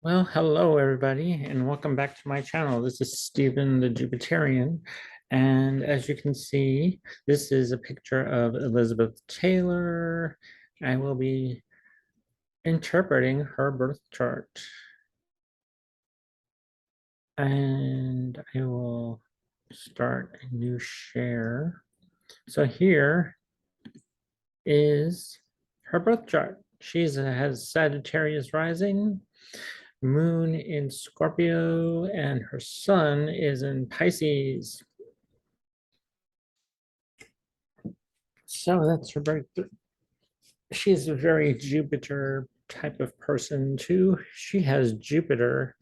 Well, hello everybody, and welcome back to my channel. This is Stephen the Jupiterian, and as you can see, this is a picture of Elizabeth Taylor. I will be interpreting her birth chart, and I will start a new share. So here is her birth chart. She has Sagittarius rising, Moon in Scorpio, and her sun is in Pisces. So that's her birth. She's a very Jupiter type of person too. She has Jupiter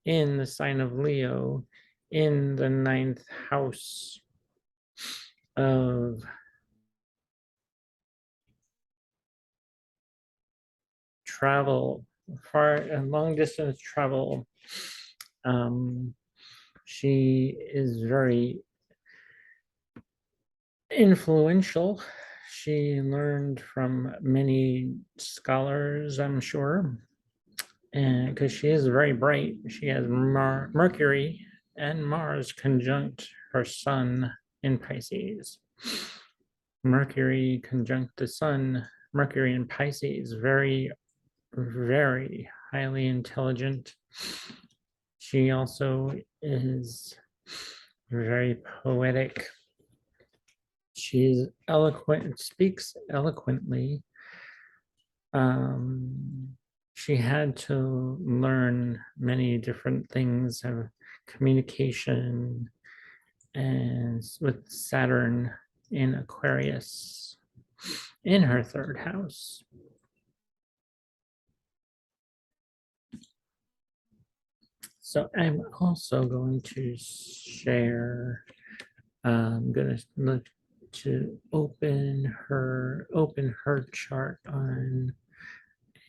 in the sign of Leo in the ninth house of travel, far and long distance travel. Um, she is very influential. She learned from many scholars, I'm sure, and because she is very bright. She has Mercury and Mars conjunct her sun in Pisces. Mercury conjunct the sun, Mercury in Pisces, very, very highly intelligent. She also is very poetic. She's eloquent, speaks eloquently. She had to learn many different things of communication, and with Saturn in Aquarius in her third house. So I'm also going to share, I'm going to look to open her chart on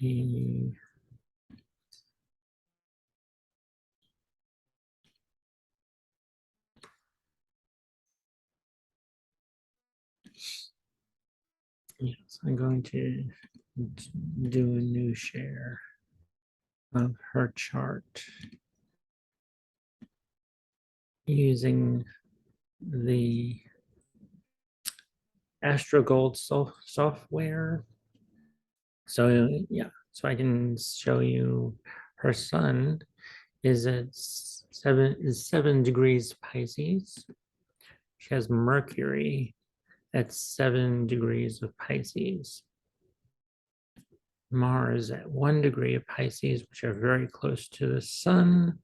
a yes, I'm going to do a new share of her chart using the AstroGold software. So yeah, so I can show you her sun is at 7 degrees Pisces. She has Mercury at 7 degrees of Pisces. Mars at 1 degree of Pisces, which are very close to the sun.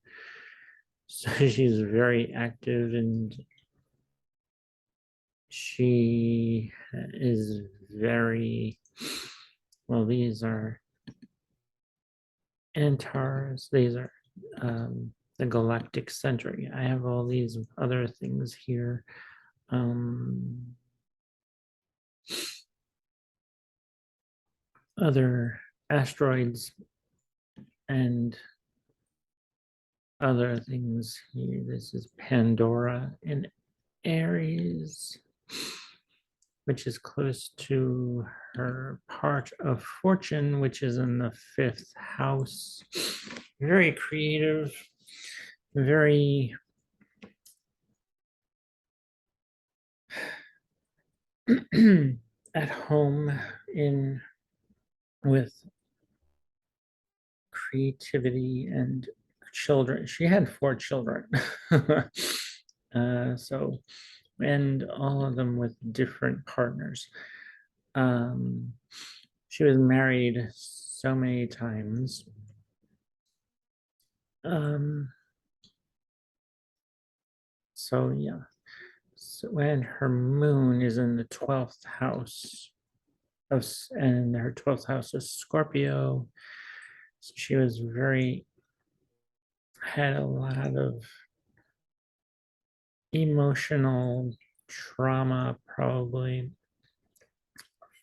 So she's very active, and she is very, well, these are Antares. These are the galactic center. I have all these other things here. Other asteroids and other things here. This is Pandora in Aries, which is close to her part of fortune, which is in the fifth house. Very creative, very at home in with creativity and children. She had 4 children. So, and all of them with different partners. She was married so many times. So yeah. So when her moon is in the 12th house of, and her 12th house is Scorpio, so she was very, had a lot of emotional trauma, probably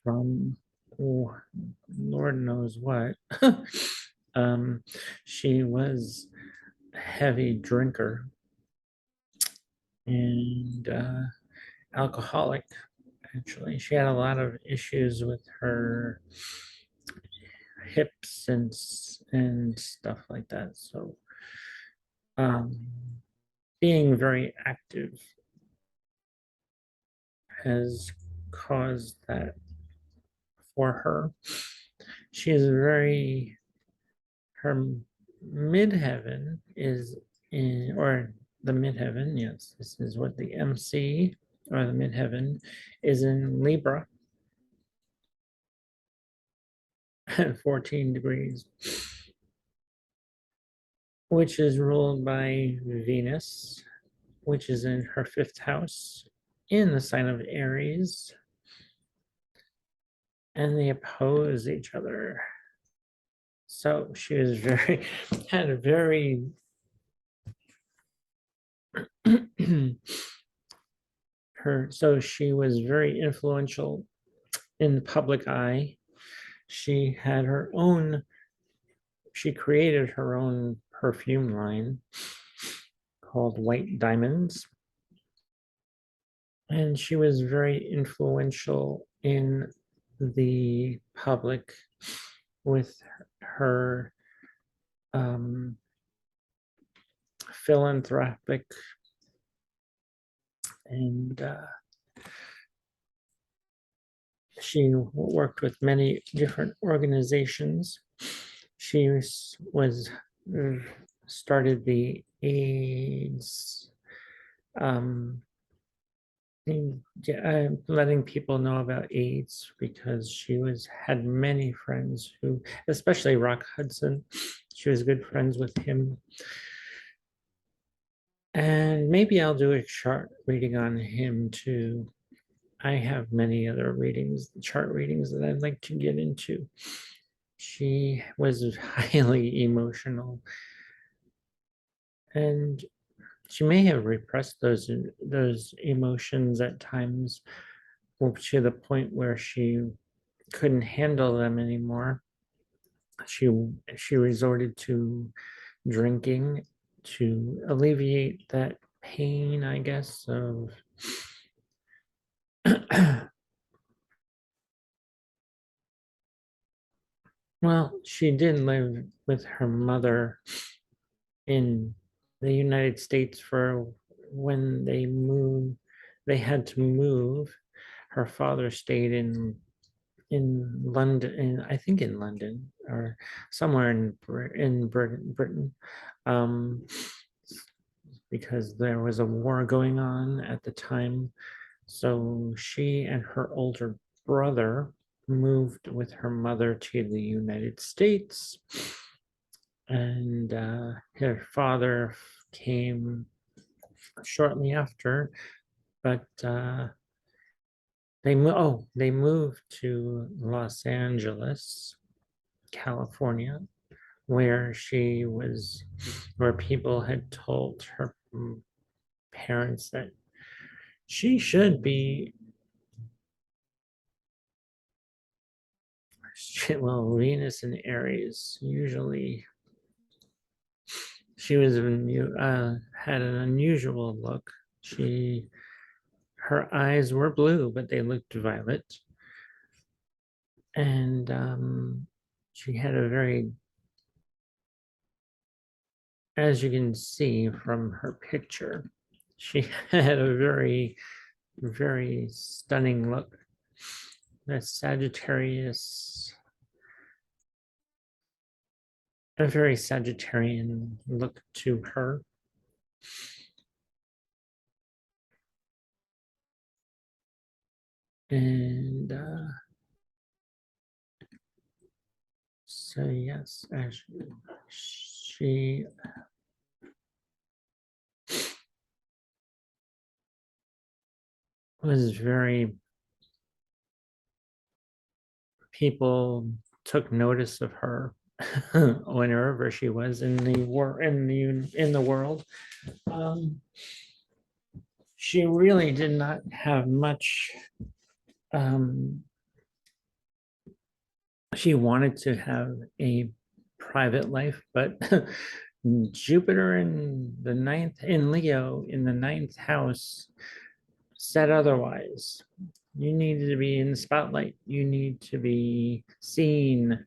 from, oh, Lord knows what. She was a heavy drinker and alcoholic. Actually, she had a lot of issues with her hips and stuff like that. So um, being very active has caused that for her. She is very, her midheaven is in, or the midheaven, yes, this is what the MC or the midheaven is in Libra at 14 degrees, which is ruled by Venus, which is in her fifth house in the sign of Aries, and they oppose each other. So she was very, had a very so she was very influential in the public eye. She had her own, she created her own perfume line called White Diamonds. And she was very influential in the public with her philanthropic and she worked with many different organizations. She was started the AIDS, letting people know about AIDS because she had many friends who, especially Rock Hudson, she was good friends with him. And maybe I'll do a chart reading on him too. I have many other readings, chart readings that I'd like to get into. She was highly emotional, and she may have repressed those emotions at times to the point where she couldn't handle them anymore. She resorted to drinking to alleviate that pain, I guess, of well, she did live with her mother in the United States for when they had to move. Her father stayed in London, I think in London or somewhere in Britain, um, because there was a war going on at the time. So she and her older brother moved with her mother to the United States, and her father came shortly after, but they moved to Los Angeles, California, where where people had told her parents that she should be, well, Venus and Aries usually. She was had an unusual look. Her eyes were blue, but they looked violet, and she had a very, as you can see from her picture, she had a very, very stunning look. A Sagittarius, a very Sagittarian look to her. And so, yes, she was very, people took notice of her whenever she was in the world. She really did not have much. She wanted to have a private life, but Jupiter in Leo in the ninth house said otherwise. You need to be in the spotlight. You need to be seen.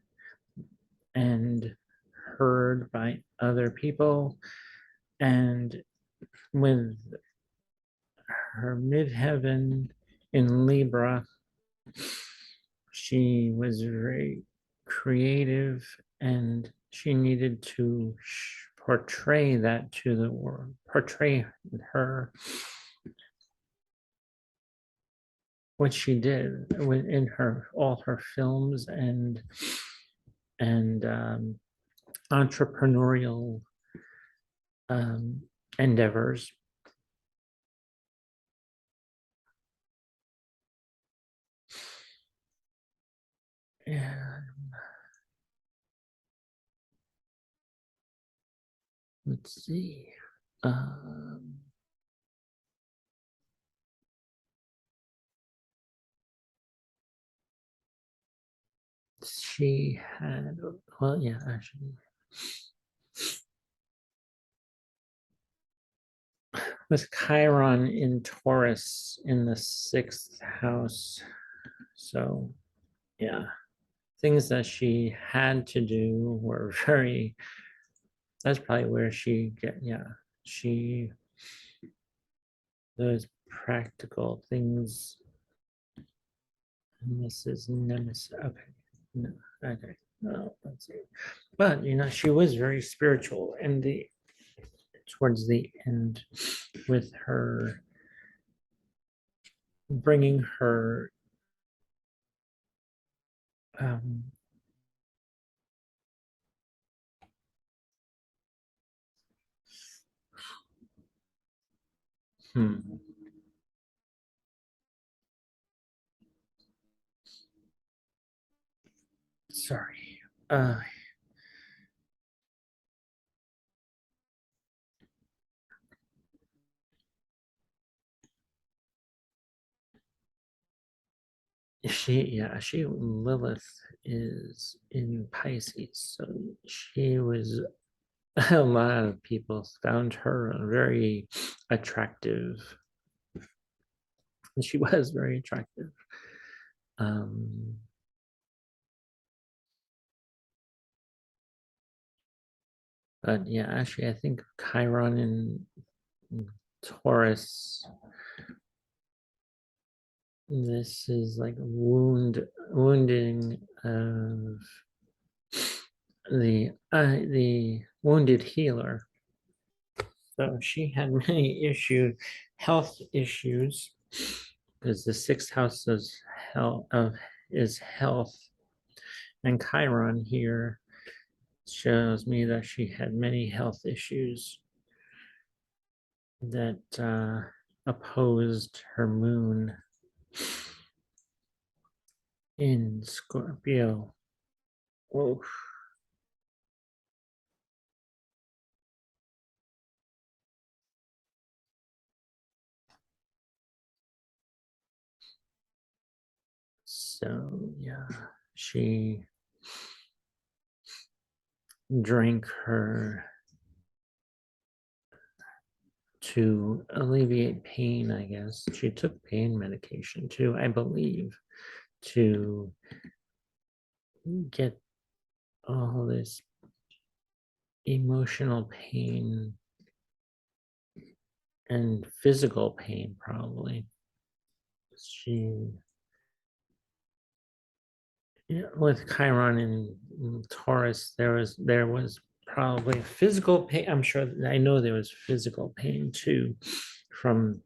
and heard by other people. And with her midheaven in Libra, she was very creative and she needed to portray that to the world, portray her, what she did in her all her films and entrepreneurial um, endeavors. And let's see. Um, she had, well, yeah, actually, with Chiron in Taurus in the sixth house. So, yeah, things that she had to do were very, that's probably where she get, yeah, she, those practical things. And this is Nemesis. Okay. No, okay. No, let's see. But she was very spiritual in the towards the end with her bringing her um, hmm, sorry. Uh, she Lilith is in Pisces, so she was a lot of people found her very attractive. And she was very attractive. Um, but yeah, actually, I think Chiron in Taurus. This is like wounding of the wounded healer. So she had many health issues, because the sixth house is health, and Chiron here shows me that she had many health issues that opposed her moon in Scorpio. Oh, so yeah, she drank her to alleviate pain, I guess. She took pain medication too, I believe, to get all this emotional pain and physical pain, probably. She, yeah, with Chiron in Taurus, there was probably physical pain. I'm sure, I know there was physical pain too from,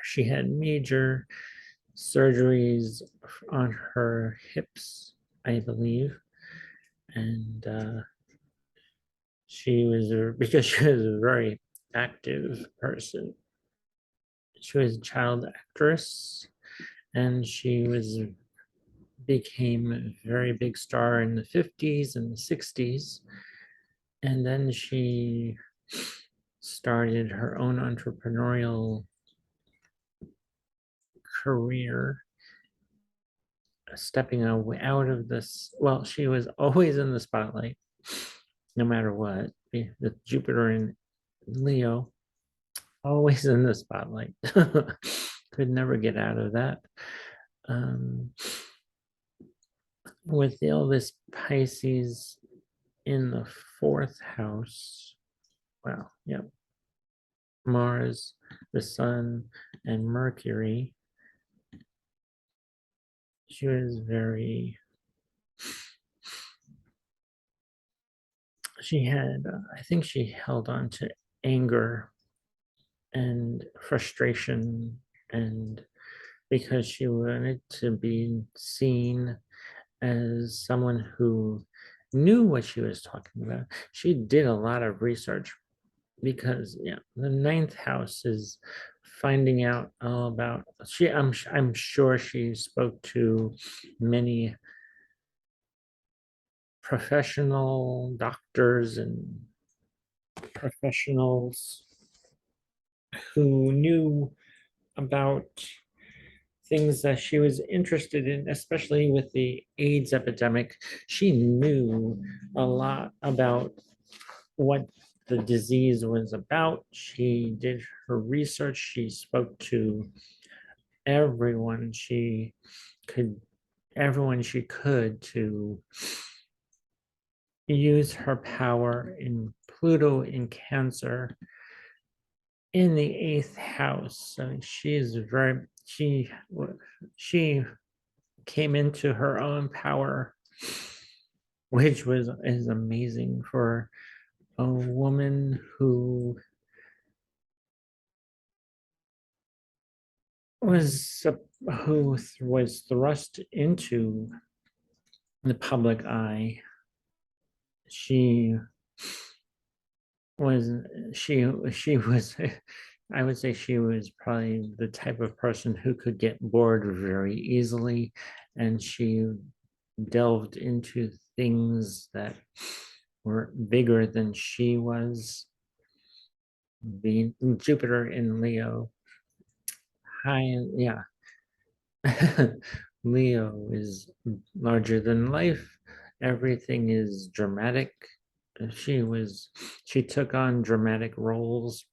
she had major surgeries on her hips, I believe. And she was, because she was a very active person. She was a child actress, and she became a very big star in the 50s and the 60s. And then she started her own entrepreneurial career, stepping out of this. Well, she was always in the spotlight, no matter what. The Jupiter in Leo, always in the spotlight. Could never get out of that. Um, with all this Pisces in the fourth house. Well, yep. Mars, the Sun, and Mercury. She was very, she had, I think she held on to anger and frustration, and because she wanted to be seen as someone who knew what she was talking about. She did a lot of research because yeah, the ninth house is finding out all about I'm sure she spoke to many professional doctors and professionals who knew about things that she was interested in, especially with the AIDS epidemic. She knew a lot about what the disease was about. She did her research. She spoke to everyone could, everyone she could to use her power in Pluto in Cancer in the eighth house. So she came into her own power, which was is amazing for a woman was was thrust into the public eye. She was she was I would say she was probably the type of person who could get bored very easily, and she delved into things that were bigger than she was. Being Jupiter in Leo, high, yeah. Leo is larger than life. Everything is dramatic. She was, she took on dramatic roles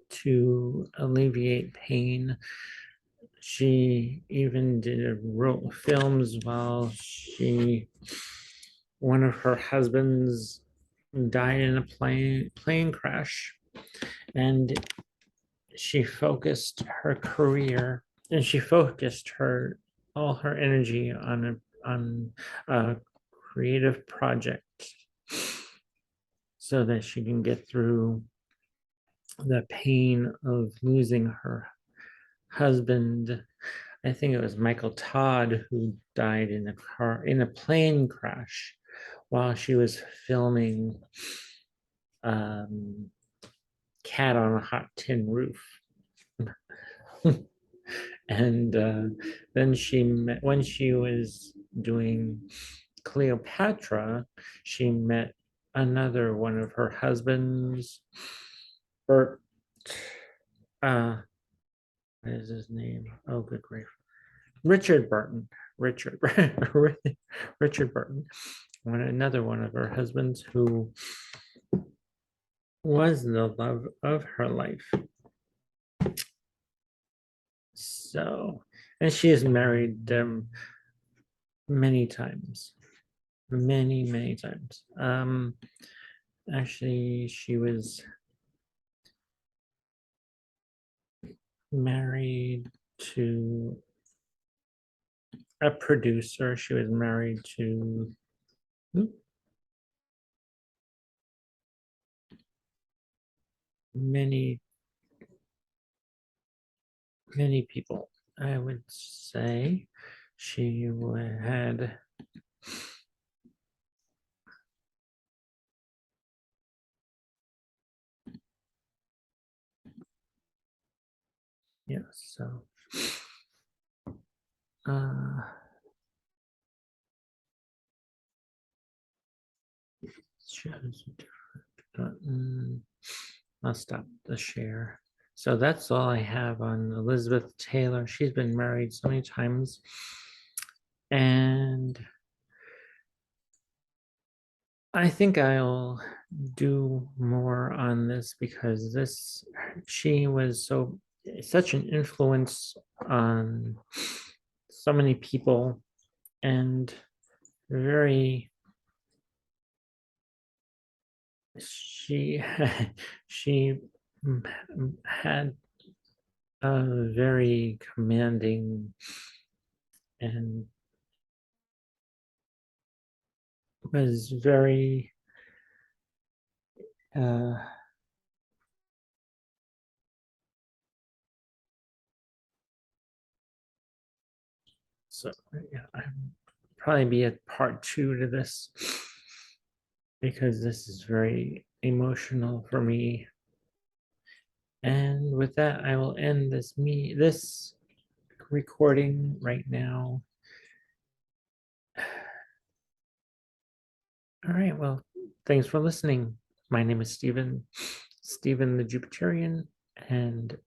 to alleviate pain. She even wrote films while one of her husbands died in a plane crash, and she focused her career and she focused her all her energy on a creative project so that she can get through the pain of losing her husband. I think it was Michael Todd who died in a plane crash while she was filming um, Cat on a Hot Tin Roof. And then when she was doing Cleopatra, she met another one of her husbands, Bert. Uh, what is his name? Oh, good grief. Richard Burton. Richard Richard Burton. Another one of her husbands who was the love of her life. So, and she has married them many times, many times. Actually, she was married to a producer. She was married to many, many people. I would say she had, yeah, so uh shows a different button. I'll stop the share. So that's all I have on Elizabeth Taylor. She's been married so many times. And I think I'll do more on this because she was such an influence on so many people and very she she had a very commanding and was very uh, so yeah, I'm probably be a part two to this because this is very emotional for me. And with that, I will end this recording right now. All right, well, thanks for listening. My name is Stephen the Jupiterian, and